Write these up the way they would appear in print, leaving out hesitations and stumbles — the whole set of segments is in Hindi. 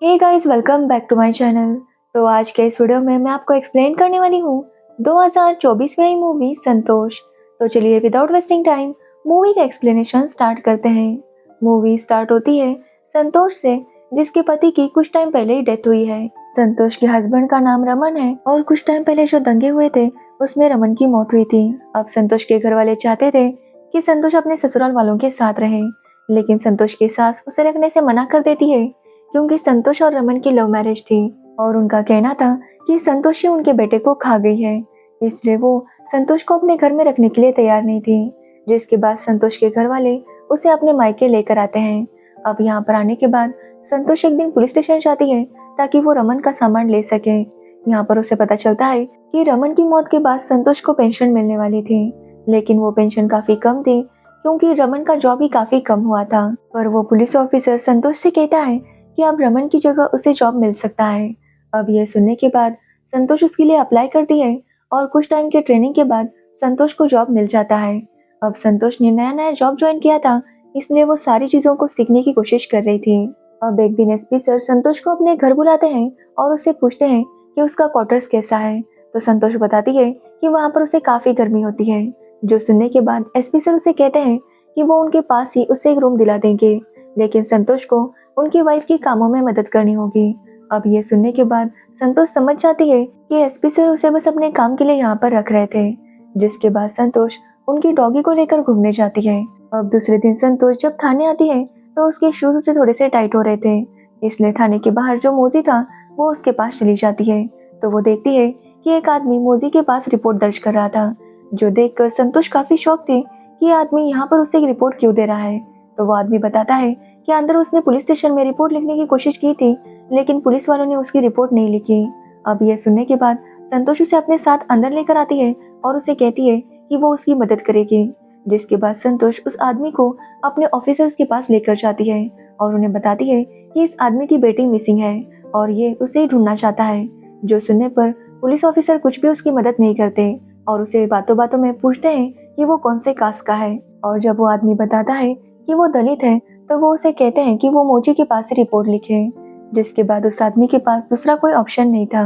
Hey guys, welcome back to my channel. तो आज के इस वीडियो में मैं आपको एक्सप्लेन करने वाली हूँ 2024 में आई मूवी संतोष। तो चलिए विदाउट वेस्टिंग टाइम मूवी का एक्सप्लेनेशन स्टार्ट करते हैं। मूवी स्टार्ट होती है संतोष से, जिसके पति की कुछ टाइम पहले ही डेथ हुई है। संतोष के हस्बैंड का नाम रमन है और कुछ टाइम पहले जो दंगे हुए थे उसमें रमन की मौत हुई थी। अब संतोष के घर वाले चाहते थे कि संतोष अपने ससुराल वालों के साथ रहे, लेकिन संतोष की सास उसे रखने से मना कर देती है क्योंकि संतोष और रमन की लव मैरिज थी और उनका कहना था कि संतोष ही उनके बेटे को खा गई है, इसलिए वो संतोष को अपने घर में रखने के लिए तैयार नहीं थी। जिसके बाद संतोष के घर वाले उसे अपने मायके लेकर आते हैं। अब यहाँ पर आने के बाद संतोष एक दिन पुलिस स्टेशन जाती है ताकि वो रमन का सामान ले सके। यहाँ पर उसे पता चलता है कि रमन की मौत के बाद संतोष को पेंशन मिलने वाली थी, लेकिन वो पेंशन काफी कम थी क्योंकि रमन का जॉब ही काफी कम हुआ था। पर वो पुलिस ऑफिसर संतोष से कहता है कि अब रमन की जगह उसे जॉब मिल सकता है। अब यह सुनने के बाद संतोष उसके लिए अप्लाई करती है और कुछ टाइम के ट्रेनिंग के बाद संतोष को जॉब मिल जाता है। अब संतोष ने नया नया जॉब ज्वाइन किया था, इसलिए वो सारी चीजों को सीखने की कोशिश कर रही थी। अब एक दिन एसपी सर संतोष को अपने घर बुलाते हैं और उससे पूछते हैं कि उसका क्वार्टर्स कैसा है। तो संतोष बताती है कि वहाँ पर उसे काफी गर्मी होती है। जो सुनने के बाद एसपी सर उसे कहते हैं कि वो उनके पास ही उसे एक रूम दिला देंगे, लेकिन संतोष को उनकी वाइफ की कामों में मदद करनी होगी। अब ये सुनने के बाद संतोष समझ जाती है कि एसपी सर उसे बस अपने काम के लिए यहाँ पर रख रहे थे। जिसके बाद संतोष उनकी डॉगी को लेकर घूमने जाती है। अब दूसरे दिन संतोष जब थाने आती है तो उसके शूज उसे थोड़े से टाइट हो रहे थे, इसलिए थाने के बाहर जो मोजी था वो उसके पास चली जाती है। तो वो देखती है कि एक आदमी मोजी के पास रिपोर्ट दर्ज कर रहा था, जो देखकर संतोष काफी शॉक थी कि आदमी यहाँ पर उसे एक रिपोर्ट क्यों दे रहा है। तो वो आदमी बताता है कि अंदर उसने पुलिस स्टेशन में रिपोर्ट लिखने की कोशिश की थी, लेकिन पुलिस वालों ने उसकी रिपोर्ट नहीं लिखी। अब यह सुनने के बाद संतोष उसे अपने साथ अंदर लेकर आती है और उसे कहती है कि वो उसकी मदद करेगी। जिसके बाद संतोष उस आदमी को अपने ऑफिसर्स के पास लेकर जाती है और उन्हें बताती है कि इस आदमी की बेटी मिसिंग है और ये उसे ढूंढना चाहता है। जो सुनने पर पुलिस ऑफिसर कुछ भी उसकी मदद नहीं करते और उसे बातों बातों में पूछते हैं कि वो कौन से कास्ट का है। और जब वो आदमी बताता है कि वो दलित है तो वो उसे कहते हैं कि वो मोची के पास से रिपोर्ट लिखे। जिसके बाद उस आदमी के पास दूसरा कोई ऑप्शन नहीं था।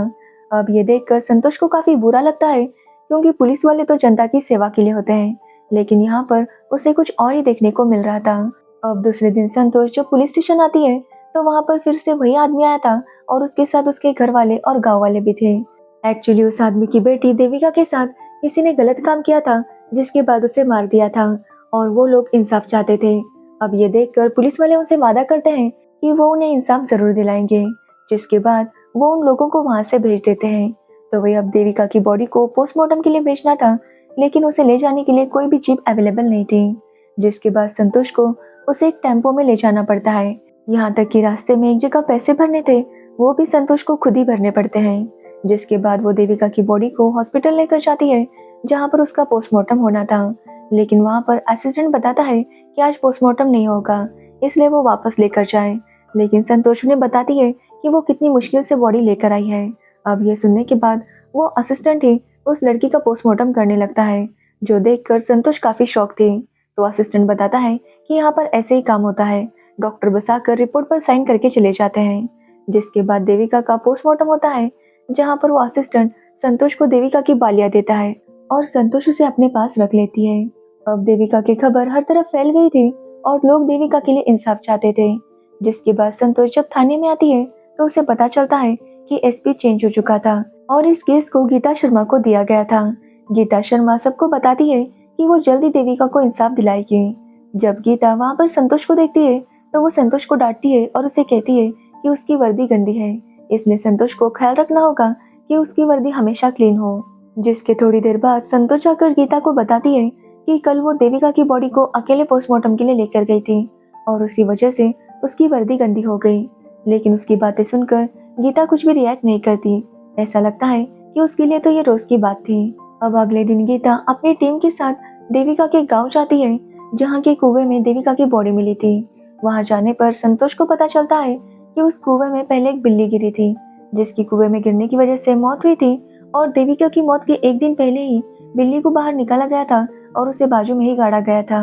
अब ये देखकर संतोष को काफी बुरा लगता है क्योंकि पुलिस वाले तो जनता की सेवा के लिए होते हैं, लेकिन यहाँ पर उसे कुछ और ही देखने को मिल रहा था। अब दूसरे दिन संतोष जब पुलिस स्टेशन आती है तो वहाँ पर फिर से वही आदमी आया था और उसके साथ उसके घर वाले और गाँव वाले भी थे। एक्चुअली उस आदमी की बेटी देविका के साथ किसी ने गलत काम किया था, जिसके बाद उसे मार दिया था और वो लोग इंसाफ चाहते थे। अब ये देखकर पुलिस वाले उनसे वादा करते हैं कि वो उन्हें इंसाफ जरूर दिलाएंगे। जिसके बाद वो उन लोगों को वहां से भेज देते हैं। तो वही अब देविका की बॉडी को पोस्टमार्टम के लिए भेजना था, लेकिन उसे ले जाने के लिए कोई भी जीप अवेलेबल नहीं थी। जिसके बाद संतोष को उसे एक टेम्पो में ले जाना पड़ता है। यहाँ तक कि रास्ते में एक जगह पैसे भरने थे, वो भी संतोष को खुद ही भरने पड़ते हैं। जिसके बाद वो देविका की बॉडी को हॉस्पिटल लेकर जाती है जहाँ पर उसका पोस्टमार्टम होना था, लेकिन वहाँ पर असिस्टेंट बताता है कि आज पोस्टमार्टम नहीं होगा, इसलिए वो वापस लेकर जाए। लेकिन संतोष उन्हें बताती है कि वो कितनी मुश्किल से बॉडी लेकर आई है। अब ये सुनने के बाद वो असिस्टेंट ही उस लड़की का पोस्टमार्टम करने लगता है, जो देखकर संतोष काफी शॉक थी। तो असिस्टेंट बताता है कि यहाँ पर ऐसे ही काम होता है, डॉक्टर बसाकर रिपोर्ट पर साइन करके चले जाते हैं। जिसके बाद देविका का पोस्टमार्टम होता है, जहाँ पर वो असिस्टेंट संतोष को देविका की बालियां देता है और संतोष उसे अपने पास रख लेती है। अब देविका की खबर हर तरफ फैल गई थी और लोग देविका के लिए इंसाफ चाहते थे। जिसके बाद संतोष जब थाने में आती है तो उसे पता चलता है कि एसपी चेंज हो चुका था और इस केस को गीता शर्मा को दिया गया था। गीता शर्मा सबको बताती है कि वो जल्दी देविका को इंसाफ दिलाएगी। जब गीता वहाँ पर संतोष को देखती है तो वो संतोष को डांटती है और उसे कहती है कि उसकी वर्दी गंदी है, इसलिए संतोष को ख्याल रखना होगा कि उसकी वर्दी हमेशा क्लीन हो। जिसके थोड़ी देर बाद संतोष जाकर गीता को बताती है कि कल वो देविका की बॉडी को अकेले पोस्टमार्टम के लिए लेकर गई थी और उसी वजह से उसकी वर्दी गंदी हो गई। लेकिन उसकी बातें सुनकर गीता कुछ भी रिएक्ट नहीं करती। ऐसा लगता है कि उसके लिए तो ये रोज की बात थी। अब अगले दिन गीता अपनी टीम के साथ देविका के गांव जाती है, जहाँ के कुएं में देविका की बॉडी मिली थी। वहां जाने पर संतोष को पता चलता है कि उस कुएं में पहले एक बिल्ली गिरी थी, जिसकी कुएं में गिरने की वजह से मौत हुई थी और देविका की मौत के एक दिन पहले ही बिल्ली को बाहर निकाला गया था और उसे बाजू में ही गाड़ा गया था।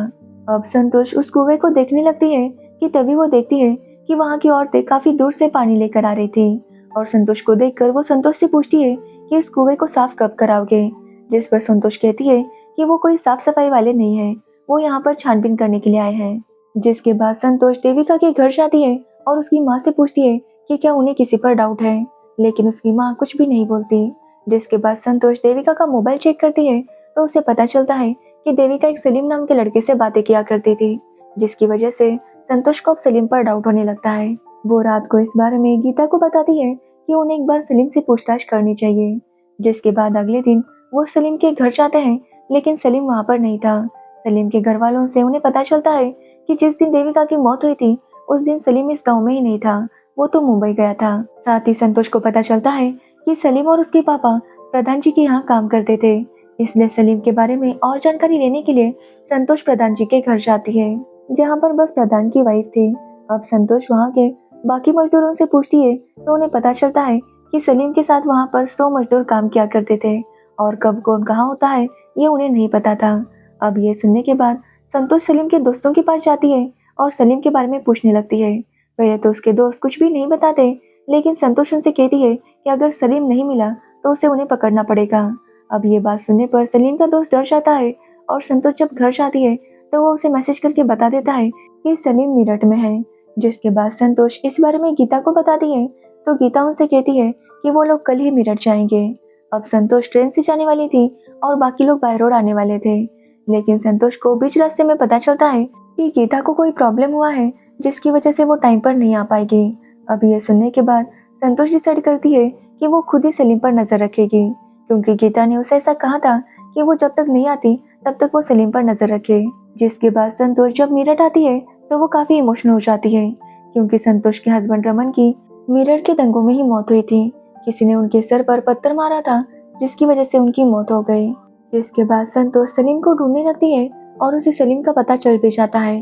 अब संतोष उस कुएं को देखने लगती है कि तभी वो देखती है कि वहाँ की औरतें काफी दूर से पानी लेकर आ रही थी और संतोष को देखकर वो संतोष से पूछती है कि इस कुएं को साफ कब कराओगे। जिस पर संतोष कहती है कि वो कोई साफ सफाई वाले नहीं है, वो यहाँ पर छानबीन करने के लिए आए हैं। जिसके बाद संतोष देविका के घर जाती है और उसकी माँ से पूछती है कि क्या उन्हें किसी पर डाउट है, लेकिन उसकी माँ कुछ भी नहीं बोलती। जिसके बाद संतोष देविका का मोबाइल चेक करती है तो उसे पता चलता है कि देविका एक सलीम नाम के लड़के से बातें किया करती थी, जिसकी वजह से संतोष को अब सलीम पर डाउट होने लगता है। वो रात को इस बारे में गीता को बताती है कि उन्हें एक बार सलीम से पूछताछ करनी चाहिए। जिसके बाद अगले दिन वो सलीम के घर जाते हैं, लेकिन सलीम वहाँ पर नहीं था। सलीम के घर वालों से उन्हें पता चलता है कि जिस दिन देविका की मौत हुई थी उस दिन सलीम इस गांव में ही नहीं था, वो तो मुंबई गया था। साथ ही संतोष को पता चलता है कि सलीम और उसके पापा प्रधान जी के यहाँ काम करते थे, इसलिए सलीम के बारे में और जानकारी लेने के लिए संतोष प्रधान जी के घर जाती है, जहाँ पर बस प्रधान की वाइफ थी। अब संतोष वहाँ के बाकी मजदूरों से पूछती है तो उन्हें पता चलता है कि सलीम के साथ वहाँ पर 100 मजदूर काम किया करते थे और कब कौन कहाँ होता है ये उन्हें नहीं पता था। अब ये सुनने के बाद संतोष सलीम के दोस्तों के पास जाती है और सलीम के बारे में पूछने लगती है। पहले तो उसके दोस्त कुछ भी नहीं बताते, लेकिन संतोष उनसे कहती है कि अगर सलीम नहीं मिला तो उसे उन्हें पकड़ना पड़ेगा। अब ये बात सुनने पर सलीम का दोस्त डर जाता है और संतोष जब घर जाती है तो वो उसे मैसेज करके बता देता है कि सलीम मेरठ में है। जिसके बाद संतोष इस बारे में गीता को बताती है तो गीता उनसे कहती है कि वो लोग कल ही मेरठ जाएंगे। अब संतोष ट्रेन से जाने वाली थी और बाकी लोग बाय रोड आने वाले थे, लेकिन संतोष को बीच रास्ते में पता चलता है कि गीता को कोई प्रॉब्लम हुआ है जिसकी वजह से वो टाइम पर नहीं आ पाएगी। अब ये सुनने के बाद संतोष डिसाइड करती है कि वो खुद ही सलीम पर नजर रखेगी, क्योंकि गीता ने उसे ऐसा कहा था कि वो जब तक नहीं आती तब तक वो सलीम पर नजर रखे। जिसके बाद संतोष जब मेरठ आती है तो वो काफी इमोशनल हो जाती है, क्योंकि संतोष के हस्बैंड रमन की मेरठ के दंगों में ही मौत हुई थी। किसी ने उनके सर पर पत्थर मारा था जिसकी वजह से उनकी मौत हो गई। जिसके बाद संतोष सलीम को ढूंढने लगती है और उसे सलीम का पता चल भी जाता है,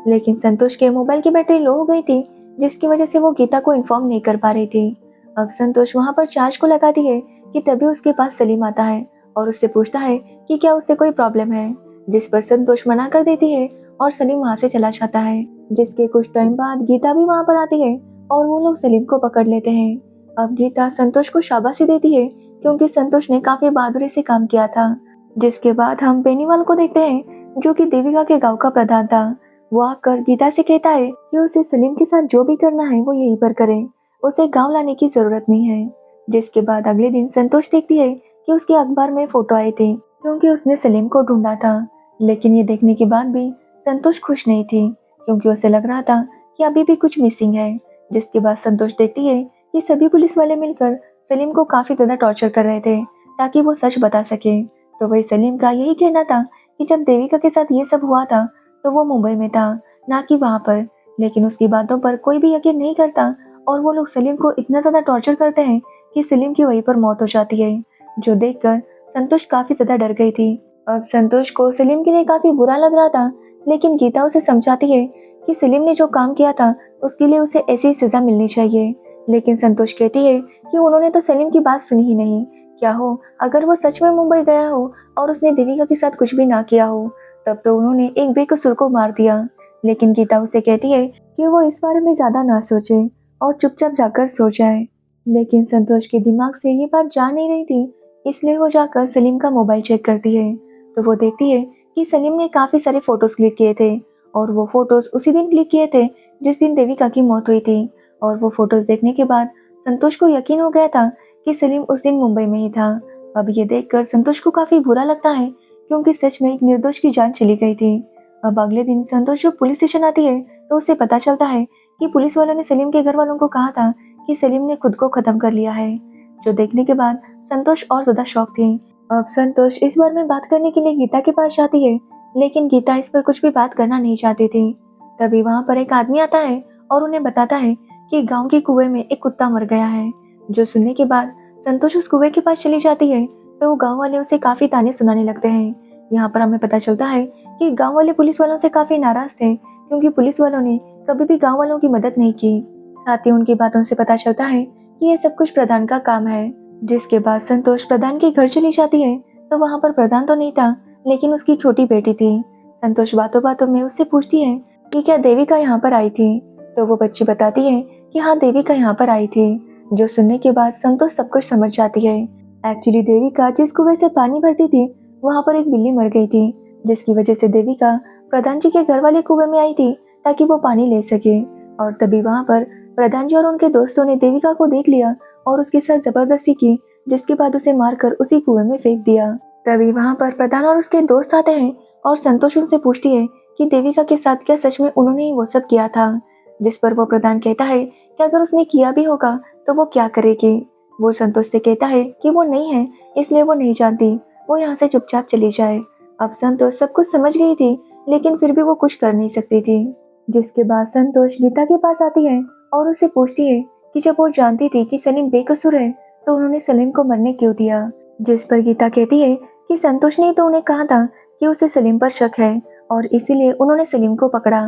लेकिन संतोष के मोबाइल की बैटरी लो हो गई थी, जिसकी वजह से वो गीता को इन्फॉर्म नहीं कर पा रही थी। अब संतोष वहाँ पर चार्ज को लगाती है कि तभी उसके पास सलीम आता है और उससे पूछता है कि क्या उससे कोई प्रॉब्लम है, जिस पर संतोष मना कर देती है और सलीम वहाँ से चला जाता है। जिसके कुछ टाइम बाद गीता भी वहाँ पर आती है और वो लोग सलीम को पकड़ लेते हैं। अब गीता संतोष को शाबाशी देती है क्योंकि संतोष ने काफी बहादुरी से काम किया था। जिसके बाद हम बेनीवाल को देखते हैं जो कि देविका के गांव का प्रधान था। वो आकर गीता से कहता है कि उसे सलीम के साथ जो भी करना है वो यहीं पर करे, उसे गांव लाने की जरूरत नहीं है। जिसके बाद अगले दिन संतोष देखती है कि उसके अखबार में फोटो आए थे क्योंकि उसने सलीम को ढूंढा था, लेकिन ये देखने के बाद भी संतोष खुश नहीं थी क्योंकि उसे लग रहा था कि अभी भी कुछ मिसिंग है। जिसके बाद संतोष देखती है कि सभी पुलिस वाले मिलकर सलीम को काफी ज्यादा टॉर्चर कर रहे थे ताकि वो सच बता सके। तो वही सलीम का यही कहना था कि जब देविका के साथ ये सब हुआ था तो वो मुंबई में था, ना कि वहाँ पर। लेकिन उसकी बातों पर कोई भी यकीन नहीं करता और वो लोग सलीम को इतना ज्यादा टॉर्चर करते हैं कि सलीम की वहीं पर मौत हो जाती है, जो देखकर संतोष काफी ज्यादा डर गई थी। अब संतोष को सलीम के लिए काफी बुरा लग रहा था, लेकिन गीता उसे समझाती है कि सलीम ने जो काम किया था उसके लिए उसे ऐसी सजा मिलनी चाहिए। लेकिन संतोष कहती है कि उन्होंने तो सलीम की बात सुनी ही नहीं। क्या हो अगर वो सच में मुंबई गया हो और उसने देविका के साथ कुछ भी ना किया हो, तब तो उन्होंने एक बेकसूर को मार दिया। लेकिन गीता उसे कहती है कि वो इस बारे में ज्यादा ना सोचे और चुपचाप जाकर सो जाए। लेकिन संतोष के दिमाग से ये बात जा नहीं रही थी, इसलिए वो जाकर सलीम का मोबाइल चेक करती है तो वो देखती है कि सलीम ने काफी सारे फोटोज क्लिक किए थे और वो फोटोज उसी दिन क्लिक किए थे जिस दिन देविका की मौत हुई थी। और वो फोटोज देखने के बाद संतोष को यकीन हो गया था कि सलीम उस दिन मुंबई में ही था। अब ये देखकर संतोष को काफी बुरा लगता है क्योंकि सच में एक निर्दोष की जान चली गई थी। अब अगले दिन संतोष जब पुलिस स्टेशन आती है तो उसे पता चलता है कि पुलिस वालों ने सलीम के घर वालों को कहा था कि सलीम ने खुद को खत्म कर लिया है, जो देखने के बाद संतोष और ज्यादा शॉक थी। अब संतोष इस बारे में बात करने के लिए गीता के पास जाती है, लेकिन गीता इस पर कुछ भी बात करना नहीं चाहती थी। तभी वहाँ पर एक आदमी आता है और उन्हें बताता है कि गांव के कुएं में एक कुत्ता मर गया है। जो सुनने के बाद संतोष उस कुएं के पास चली जाती है तो वो गांव वाले उसे काफी ताने सुनाने लगते हैं। यहाँ पर हमें पता चलता है कि गांव वाले पुलिस वालों से काफी नाराज थे क्योंकि पुलिस वालों ने कभी भी गांव वालों की मदद नहीं की। साथ ही उनकी बातों से पता चलता है कि ये सब कुछ प्रधान का काम है। जिसके बाद संतोष प्रधान के घर चली जाती है तो वहाँ पर प्रधान तो नहीं था, लेकिन उसकी छोटी बेटी थी। संतोष बातों बातों में उससे पूछती है कि क्या देविका यहाँ पर आई थी, तो वो बच्ची बताती है कि हाँ, देविका यहाँ पर आई थी। जो सुनने के बाद संतोष सब कुछ समझ जाती है। एक्चुअली देविका जिस कुएं से पानी भरती थी वहाँ पर एक बिल्ली मर गई थी, जिसकी वजह से देविका प्रधान जी के घर वाले कुएं में आई थी ताकि वो पानी ले सके। और तभी वहाँ पर प्रधान जी और उनके दोस्तों ने देविका को देख लिया और उसके साथ जबरदस्ती की, जिसके बाद उसे मारकर उसी कुएं में फेंक दिया। तभी वहाँ पर प्रधान और उसके दोस्त आते हैं और संतोष उनसे पूछती है कि देविका के साथ क्या सच में उन्होंने ही वो सब किया था। जिस पर वो प्रधान कहता है कि अगर उसने किया भी होगा तो वो क्या करेगी। वो संतोष से कहता है कि वो नहीं है, इसलिए वो नहीं जानती, वो यहाँ से चुपचाप चली जाए। अब संतोष सब कुछ समझ गई थी, लेकिन फिर भी वो कुछ कर नहीं सकती थी। जिसके बाद संतोष गीता के पास आती है और उससे पूछती है कि जब वो जानती थी कि सलीम बेकसूर है तो उन्होंने सलीम को मरने क्यों दिया। जिस पर गीता कहती है कि संतोष ने तो उन्हें कहा था कि उसे सलीम पर शक है और इसीलिए उन्होंने सलीम को पकड़ा।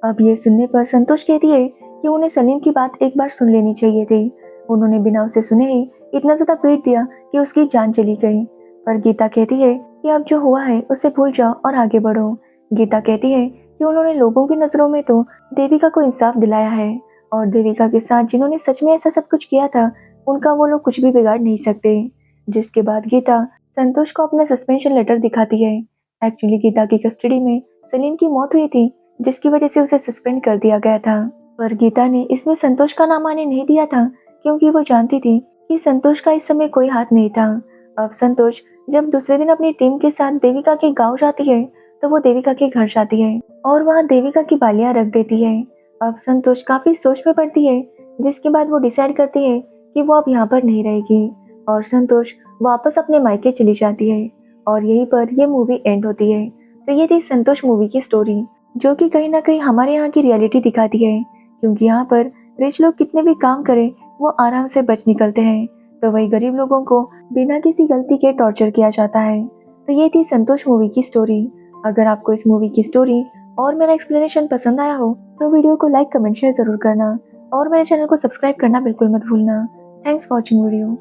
अब ये सुनने पर संतोष कहती है कि उन्हें सलीम की बात एक बार सुन लेनी चाहिए थी। उन्होंने बिना उसे सुने ही इतना ज्यादा पीट दिया कि उसकी जान चली गई। पर गीता कहती है कि अब जो हुआ है उसे भूल जाओ और आगे बढ़ो। गीता कहती है कि उन्होंने लोगों की नजरों में तो देविका को इंसाफ दिलाया है और देविका के साथ जिन्होंने सच में ऐसा सब कुछ किया था उनका वो लोग कुछ भी बिगाड़ नहीं सकते। जिसके बाद गीता संतोष को अपना सस्पेंशन लेटर दिखाती है। एक्चुअली गीता की कस्टडी में सलीम की मौत हुई थी, जिसकी वजह से उसे सस्पेंड कर दिया गया था। पर गीता ने इसमें संतोष का नाम आने नहीं दिया था, क्योंकि वो जानती थी कि संतोष का इस समय कोई हाथ नहीं था। अब संतोष जब दूसरे दिन अपनी टीम के साथ देविका के गांव जाती है तो वो देविका के घर जाती है और वहाँ देविका की बालियां रख देती है। अब संतोष काफी सोच में पड़ती है, जिसके बाद वो डिसाइड करती है कि वो अब यहाँ पर नहीं रहेगी और संतोष वापस अपने मायके चली जाती है। और यहीं पर ये मूवी एंड होती है। तो ये थी संतोष मूवी की स्टोरी, जो कि कहीं ना कहीं हमारे यहाँ की रियलिटी दिखाती है, क्योंकि यहाँ पर रिच लोग कितने भी काम करें वो आराम से बच निकलते हैं, तो वही गरीब लोगों को बिना किसी गलती के टॉर्चर किया जाता है। तो ये थी संतोष मूवी की स्टोरी। अगर आपको इस मूवी की स्टोरी और मेरा एक्सप्लेनेशन पसंद आया हो तो वीडियो को लाइक कमेंट शेयर जरूर करना और मेरे चैनल को सब्सक्राइब करना बिल्कुल मत भूलना। Thanks for watching video.